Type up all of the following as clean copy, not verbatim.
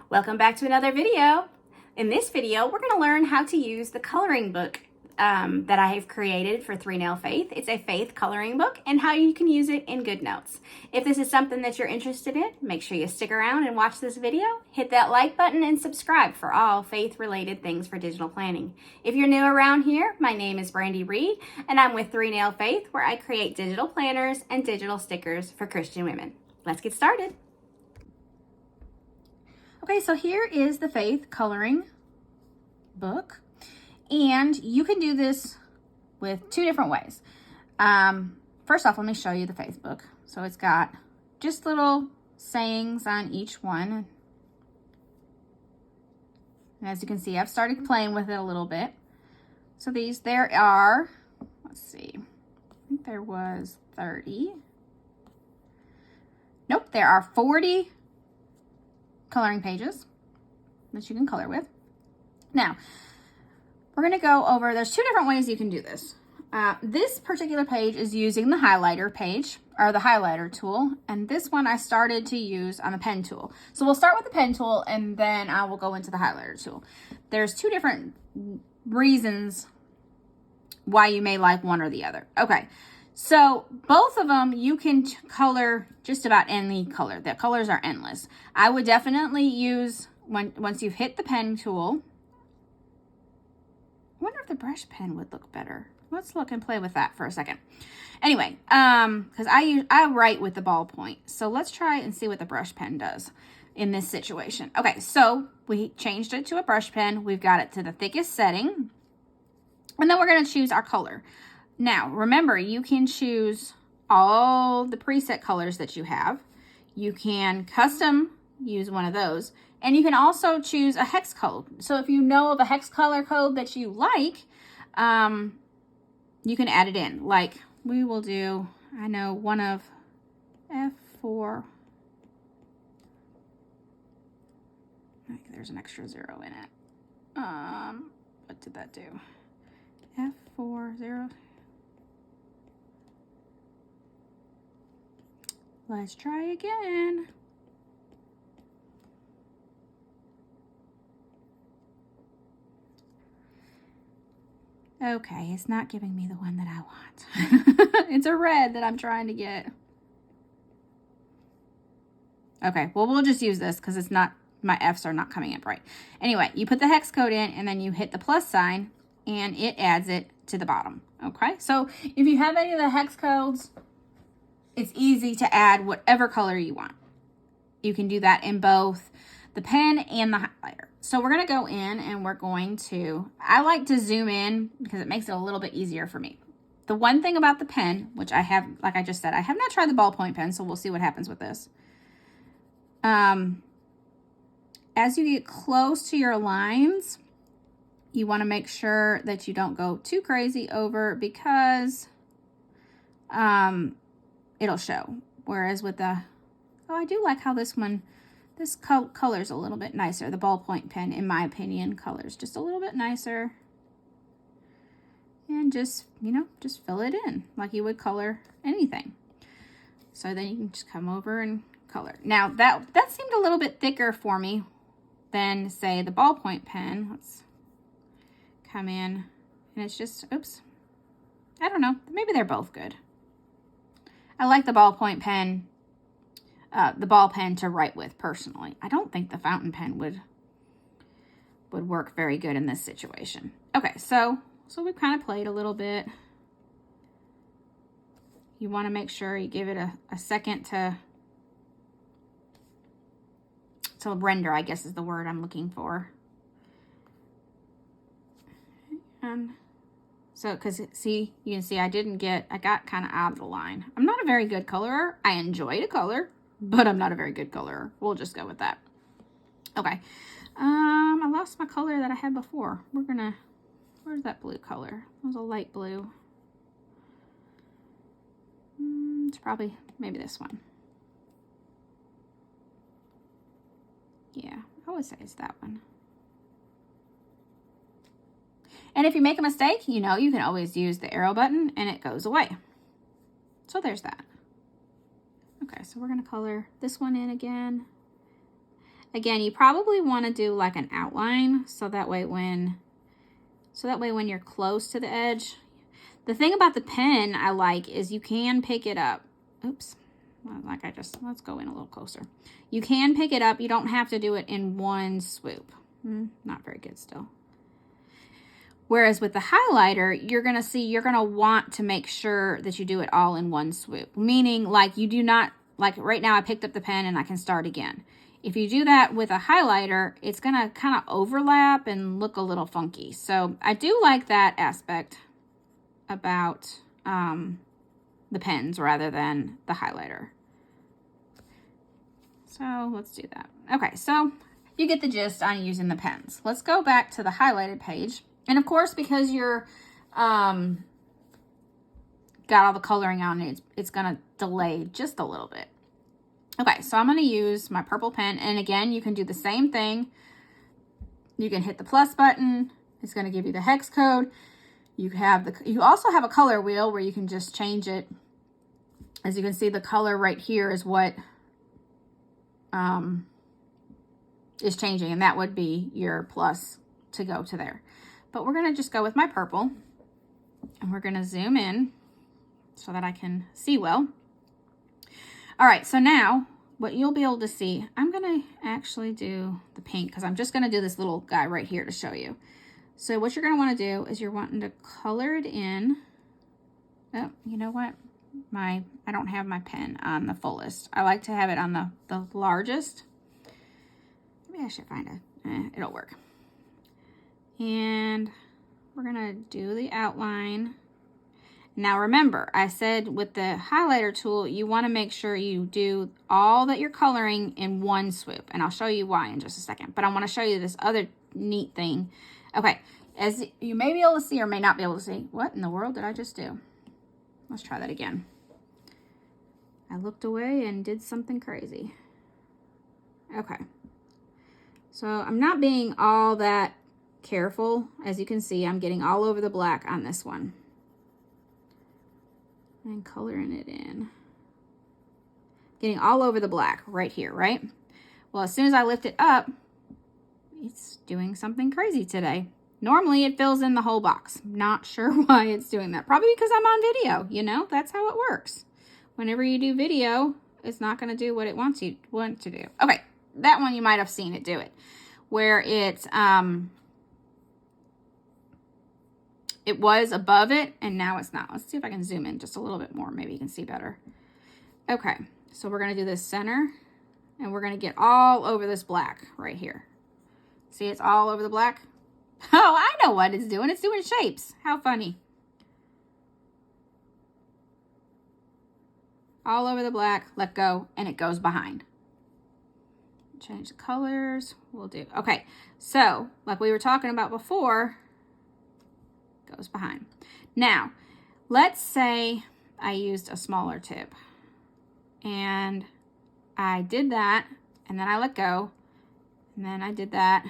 Welcome back to another video. In this video, we're going to learn how to use the coloring book that I have created for 3 Nail Faith. It's a faith coloring book and how you can use it in GoodNotes. If this is something that you're interested in, make sure you stick around and watch this video. Hit that like button and subscribe for all faith-related things for digital planning. If you're new around here, my name is Brandi Reed and I'm with 3 Nail Faith, where I create digital planners and digital stickers for Christian women. Let's get started. Okay, so here is the faith coloring book, and you can do this with 2 different ways. First off, let me show you the faith book. So it's got just little sayings on each one. And as you can see, I've started playing with it a little bit. So there are, let's see, I think there was 30. Nope, there are 40 coloring pages that you can color with. Now, we're going to go over, there's 2 different ways you can do this. This particular page is using the highlighter page, or the highlighter tool, and this one I started to use on the pen tool. So we'll start with the pen tool, and then I will go into the highlighter tool. There's 2 different reasons why you may like one or the other. Okay, so both of them you can color just about any color. The colors are endless. I would definitely use, once you've hit the pen tool, I wonder if the brush pen would look better. Let's look and play with that for a second. Anyway, because I write with the ballpoint. So let's try and see what the brush pen does in this situation. Okay, so we changed it to a brush pen. We've got it to the thickest setting. And then we're going to choose our color. Now, remember, you can choose all the preset colors that you have. You can custom use one of those. And you can also choose a hex code. So if you know of a hex color code that you like, you can add it in. Like we will do, I know one of F4. I think there's an extra 0 in it. What did that do? F4, 0. Let's try again. Okay, it's not giving me the one that I want. It's a red that I'm trying to get. Okay, well, we'll just use this because it's not, my F's are not coming up right. Anyway, you put the hex code in and then you hit the plus sign and it adds it to the bottom. Okay, so if you have any of the hex codes, it's easy to add whatever color you want. You can do that in both the pen and the highlighter. So we're going to go in and we're going to, I like to zoom in because it makes it a little bit easier for me. The one thing about the pen, which I have, like I just said, I have not tried the ballpoint pen, so we'll see what happens with this. As you get close to your lines, you want to make sure that you don't go too crazy over because it'll show. Whereas with the, oh, I do like how this one, this color's a little bit nicer. The ballpoint pen, in my opinion, colors just a little bit nicer. And just, you know, just fill it in like you would color anything. So then you can just come over and color. Now that seemed a little bit thicker for me than, say, the ballpoint pen. Let's come in and it's just, oops. I don't know. Maybe they're both good. I like the ballpoint pen. The ball pen to write with personally. I don't think the fountain pen would work very good in this situation. Okay, so we've kind of played a little bit. You want to make sure you give it a second to render, I guess is the word I'm looking for. So, because see, you can see I got kind of out of the line. I'm not a very good colorer. I enjoy to color, but I'm not a very good colorer. We'll just go with that. Okay. I lost my color that I had before. Where's that blue color? It was a light blue. It's probably, maybe this one. Yeah, I would say it's that one. And if you make a mistake, you know, you can always use the arrow button and it goes away. So there's that. Okay, so we're going to color this one in again. Again, you probably want to do like an outline so that way when you're close to the edge. The thing about the pen I like is you can pick it up. Oops. Let's go in a little closer. You can pick it up. You don't have to do it in one swoop. Not very good still. Whereas with the highlighter, you're going to want to make sure that you do it all in one swoop. Meaning, like, you do not, like right now I picked up the pen and I can start again. If you do that with a highlighter, it's going to kind of overlap and look a little funky. So I do like that aspect about the pens rather than the highlighter. So let's do that. Okay, so you get the gist on using the pens. Let's go back to the highlighted page. And of course, because you're got all the coloring on it, it's gonna delay just a little bit. Okay, so I'm gonna use my purple pen, and again, you can do the same thing. You can hit the plus button. It's gonna give you the hex code. You also have a color wheel where you can just change it. As you can see, the color right here is what is changing, and that would be your plus to go to there. But we're going to just go with my purple, and we're going to zoom in so that I can see well. All right, so now what you'll be able to see, I'm going to actually do the pink because I'm just going to do this little guy right here to show you. So what you're going to want to do is you're wanting to color it in. Oh, you know what? I don't have my pen on the fullest. I like to have it on the largest. Maybe I should find it. It'll work. And we're going to do the outline. Now remember, I said with the highlighter tool, you want to make sure you do all that you're coloring in one swoop. And I'll show you why in just a second. But I want to show you this other neat thing. Okay, as you may be able to see or may not be able to see. What in the world did I just do? Let's try that again. I looked away and did something crazy. Okay. So I'm not being all that careful. As you can see, I'm getting all over the black on this one. And coloring it in. Getting all over the black right here, right? Well, as soon as I lift it up, it's doing something crazy today. Normally it fills in the whole box. Not sure why it's doing that. Probably because I'm on video, you know? That's how it works. Whenever you do video, it's not going to do what it wants to do. Okay, that one you might have seen it do it. Where it was above it, and now it's not. Let's see if I can zoom in just a little bit more. Maybe you can see better. Okay, so we're going to do this center, and we're going to get all over this black right here. See, it's all over the black. Oh, I know what it's doing. It's doing shapes. How funny. All over the black, let go, and it goes behind. Change the colors, we'll do. Okay, so like we were talking about before, goes behind. Now, let's say I used a smaller tip, and I did that, and then I let go, and then I did that.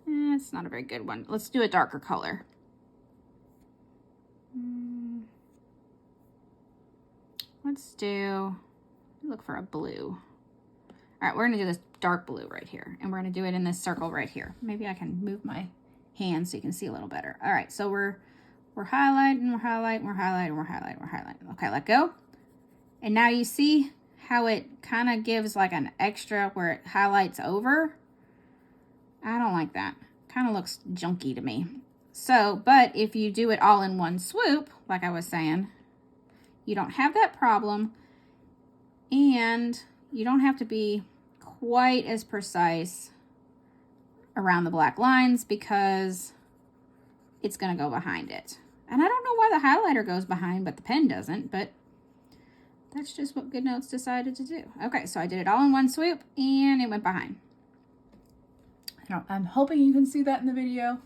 It's not a very good one. Let's do a darker color. Look for a blue. All right, we're gonna do this dark blue right here, and we're gonna do it in this circle right here. Maybe I can move my hand so you can see a little better. All right, so we're highlighting, we're highlighting, we're highlighting, we're highlighting, we're highlighting. Okay, let go. And now you see how it kind of gives like an extra where it highlights over. I don't like that. Kind of looks junky to me. So, but if you do it all in one swoop, like I was saying, you don't have that problem, and you don't have to be quite as precise around the black lines because it's going to go behind it. And I don't know why the highlighter goes behind, but the pen doesn't, but that's just what GoodNotes decided to do. Okay, so I did it all in one swoop, and it went behind. I'm hoping you can see that in the video.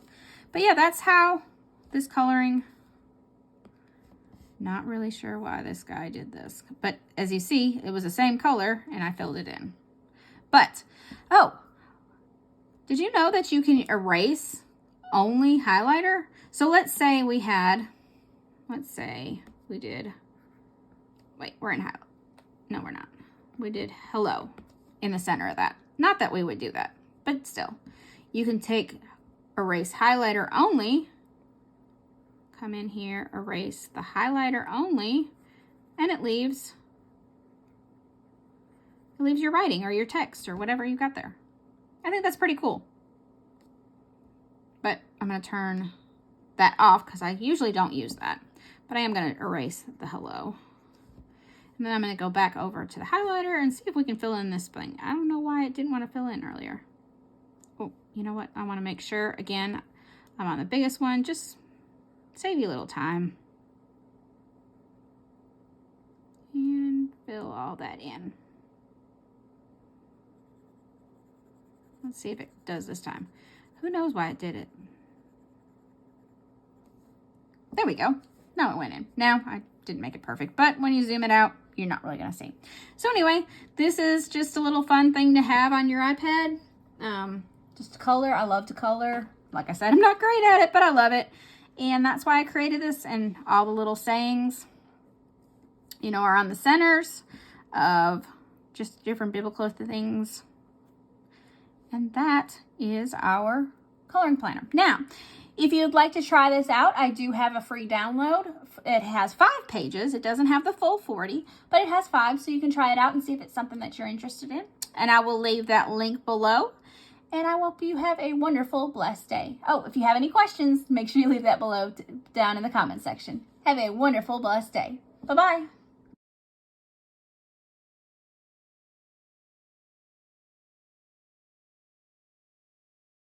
But yeah, that's how this coloring. Not really sure why this guy did this. But as you see, it was the same color, and I filled it in. But, oh, did you know that you can erase only highlighter? So let's say we did, wait, we're in highlight. No, we're not. We did hello in the center of that. Not that we would do that. but still. You can take erase highlighter only, come in here, erase the highlighter only, and it leaves your writing or your text or whatever you got there. I think that's pretty cool. But I'm going to turn that off because I usually don't use that. But I am going to erase the hello. And then I'm going to go back over to the highlighter and see if we can fill in this thing. I don't know why it didn't want to fill in earlier. Oh, you know what? I want to make sure, again, I'm on the biggest one. Just save you a little time. And fill all that in. Let's see if it does this time. Who knows why it did it? There we go. Now it went in. Now, I didn't make it perfect, but when you zoom it out, you're not really going to see. So anyway, this is just a little fun thing to have on your iPad. Just color. I love to color. Like I said, I'm not great at it, but I love it. And that's why I created this, and all the little sayings, you know, are on the centers of just different biblical things. And that is our coloring planner. Now, if you'd like to try this out, I do have a free download. It has 5 pages. It doesn't have the full 40, but it has 5, so you can try it out and see if it's something that you're interested in. And I will leave that link below. And I hope you have a wonderful, blessed day. Oh, if you have any questions, make sure you leave that below down in the comment section. Have a wonderful, blessed day. Bye-bye.